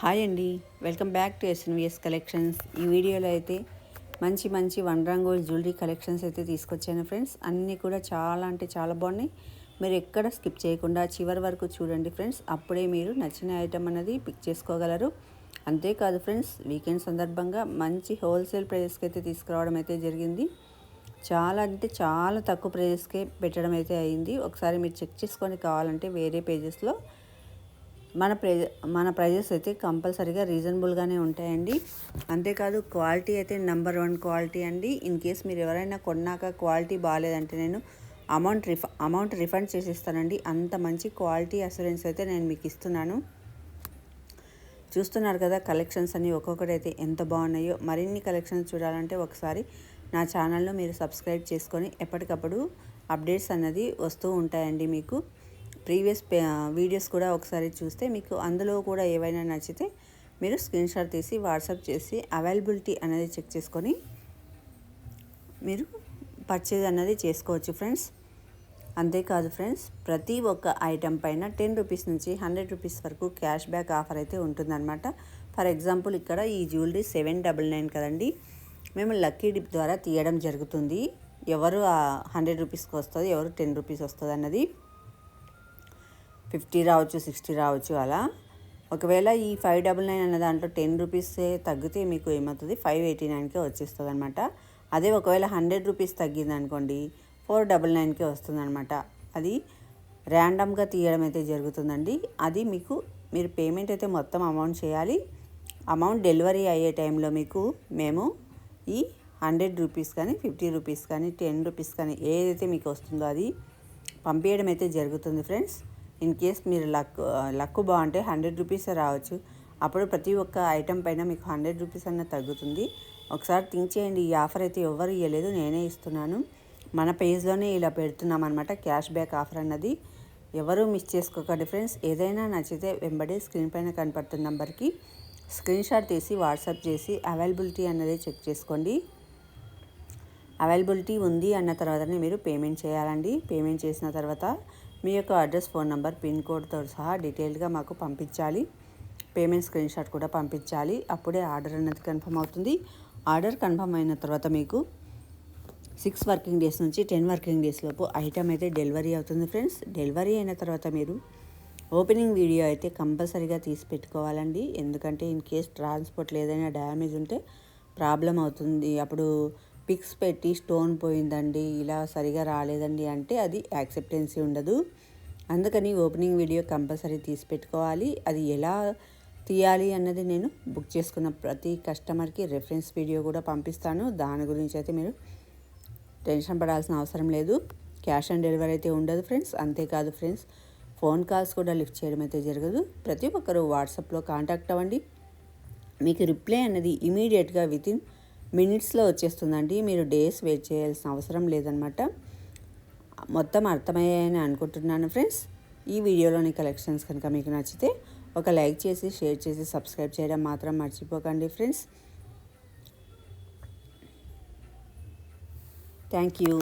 Hi అండి, welcome back to ఎస్ఎన్విఎస్ collections. ఈ వీడియోలో అయితే మంచి వన్ రంగోల్ జ్యువెలరీ కలెక్షన్స్ అయితే తీసుకొచ్చాను ఫ్రెండ్స్. అన్నీ కూడా చాలా అంటే చాలా బాగున్నాయి. మీరు ఎక్కడ స్కిప్ చేయకుండా చివరి వరకు చూడండి ఫ్రెండ్స్. అప్పుడే మీరు నచ్చిన ఐటమ్ అనేది పిక్ చేసుకోగలరు. అంతేకాదు ఫ్రెండ్స్, వీకెండ్ సందర్భంగా మంచి హోల్సేల్ ప్రైస్కి అయితే తీసుకురావడం అయితే జరిగింది. చాలా అంటే చాలా తక్కువ ప్రైస్కే పెట్టడం అయితే అయింది. ఒకసారి మీరు చెక్ చేసుకొని కావాలంటే వేరే పేజెస్లో మన ప్రైజెస్ అయితే కంపల్సరీగా రీజనబుల్గానే ఉంటాయండి. అంతేకాదు క్వాలిటీ అయితే నెంబర్ 1 క్వాలిటీ అండి. ఇన్ కేస్ మీరు ఎవరైనా కొన్నాక క్వాలిటీ బాగాలేదంటే నేను అమౌంట్ రిఫండ్ చేసిస్తానండి. అంత మంచి క్వాలిటీ అసూరెన్స్ అయితే నేను మీకు ఇస్తున్నాను. చూస్తున్నారు కదా కలెక్షన్స్ అన్నీ ఒక్కొక్కటి అయితే ఎంత బాగున్నాయో. మరిన్ని కలెక్షన్స్ చూడాలంటే ఒకసారి నా ఛానల్లో మీరు సబ్స్క్రైబ్ చేసుకొని ఎప్పటికప్పుడు అప్డేట్స్ అన్నది వస్తూ ఉంటాయండి. మీకు ప్రీవియస్ వీడియోస్ కూడా ఒకసారి చూస్తే మీకు అందులో కూడా ఏవైనా నచ్చితే మీరు స్క్రీన్ షాట్ తీసి వాట్సాప్ చేసి అవైలబిలిటీ అనేది చెక్ చేసుకొని మీరు పర్చేజ్ అన్నది చేసుకోవచ్చు ఫ్రెండ్స్. అంతేకాదు ఫ్రెండ్స్, ప్రతి ఒక్క ఐటెం పైన 10 రూపీస్ నుంచి 100 రూపీస్ వరకు క్యాష్ బ్యాక్ ఆఫర్ అయితే ఉంటుందన్నమాట. ఫర్ ఎగ్జాంపుల్ ఇక్కడ ఈ జ్యువెలరీ 799 కదండి, మేము లక్కీ డిప్ ద్వారా తీయడం జరుగుతుంది. ఎవరు 100 రూపీస్కి వస్తుంది, ఎవరు 10 రూపీస్ వస్తుంది అన్నది 50 రావచ్చు, 60 రావచ్చు అలా. ఒకవేళ ఈ 599 అన్న దాంట్లో 10 రూపీసే తగ్గితే మీకు ఏమవుతుంది, 589కే వచ్చేస్తుంది అనమాట. అదే ఒకవేళ 100 రూపీస్ తగ్గింది అనుకోండి 499కే వస్తుంది అనమాట. అది ర్యాండమ్గా తీయడం అయితే జరుగుతుందండి. అది మీరు పేమెంట్ అయితే మొత్తం అమౌంట్ చేయాలి. అమౌంట్ డెలివరీ అయ్యే టైంలో మేము ఈ 100 రూపీస్ కానీ 50 రూపీస్ కానీ 10 రూపీస్ కానీ ఏదైతే మీకు వస్తుందో అది పంపించడం అయితే జరుగుతుంది ఫ్రెండ్స్. ఇన్ కేస్ మీరు లక్ బాగుంటే 100 రూపీసే రావచ్చు. అప్పుడు ప్రతి ఒక్క ఐటెం పైన మీకు 100 రూపీస్ అన్న తగ్గుతుంది. ఒకసారి థింక్ చేయండి. ఈ ఆఫర్ అయితే ఎవరు ఇవ్వలేదు, నేనే ఇస్తున్నాను. మన పేజ్లోనే ఇలా పెడుతున్నాం అనమాట క్యాష్ బ్యాక్ ఆఫర్ అన్నది. ఎవరు మిస్ చేసుకోకండి ఫ్రెండ్స్. ఏదైనా నచ్చితే వెంబడే స్క్రీన్ పైన కనపడుతున్న నెంబర్కి స్క్రీన్ షాట్ తీసి వాట్సాప్ చేసి అవైలబిలిటీ అన్నది చెక్ చేసుకోండి. అవైలబిలిటీ ఉంది అన్న తర్వాతనే మీరు పేమెంట్ చేయాలండి. పేమెంట్ చేసిన తర్వాత మీ యొక్క అడ్రస్, ఫోన్ నెంబర్, పిన్ కోడ్తో సహా డీటెయిల్గా మాకు పంపించాలి. పేమెంట్ స్క్రీన్ షాట్ కూడా పంపించాలి. అప్పుడే ఆర్డర్ అనేది కన్ఫర్మ్ అవుతుంది. ఆర్డర్ కన్ఫర్మ్ అయిన తర్వాత మీకు 6 వర్కింగ్ డేస్ నుంచి 10 వర్కింగ్ డేస్ లోపు ఐటమ్ అయితే డెలివరీ అవుతుంది ఫ్రెండ్స్. డెలివరీ అయిన తర్వాత మీరు ఓపెనింగ్ వీడియో అయితే కంపల్సరీగా తీసి పెట్టుకోవాలండి. ఎందుకంటే ఇన్ కేస్ ట్రాన్స్పోర్ట్లో ఏదైనా డ్యామేజ్ ఉంటే ప్రాబ్లం అవుతుంది. అప్పుడు పిక్స్ పెట్టి స్టోన్ పోయిందండి, ఇలా సరిగా రాలేదండి అంటే అది యాక్సెప్టెన్సీ ఉండదు. అందుకని ఓపెనింగ్ వీడియో కంపల్సరీ తీసి పెట్టుకోవాలి. అది ఎలా తీయాలి అన్నది నేను బుక్ చేసుకున్న ప్రతి కస్టమర్కి రెఫరెన్స్ వీడియో కూడా పంపిస్తాను. దాని గురించి అయితే మీరు టెన్షన్ పడాల్సిన అవసరం లేదు. క్యాష్ ఆన్ డెలివరీ అయితే ఉండదు ఫ్రెండ్స్. అంతేకాదు ఫ్రెండ్స్, ఫోన్ కాల్స్ కూడా లిఫ్ట్ చేయడం అయితే జరగదు. ప్రతి ఒక్కరు వాట్సాప్లో కాంటాక్ట్ అవ్వండి. మీకు రిప్లై అన్నది ఇమీడియట్గా వితిన్ మినిట్స్లో వచ్చేస్తుందండి. మీరు డేస్ వెయిట్ చేయాల్సిన అవసరం లేదనమాట. మొత్తం అర్థమయ్యాయని అనుకుంటున్నాను ఫ్రెండ్స్. ఈ వీడియోలోని కలెక్షన్స్ కనుక మీకు నచ్చితే ఒక లైక్ చేసి, షేర్ చేసి, సబ్స్క్రైబ్ చేయడం మాత్రం మర్చిపోకండి ఫ్రెండ్స్. Thank you.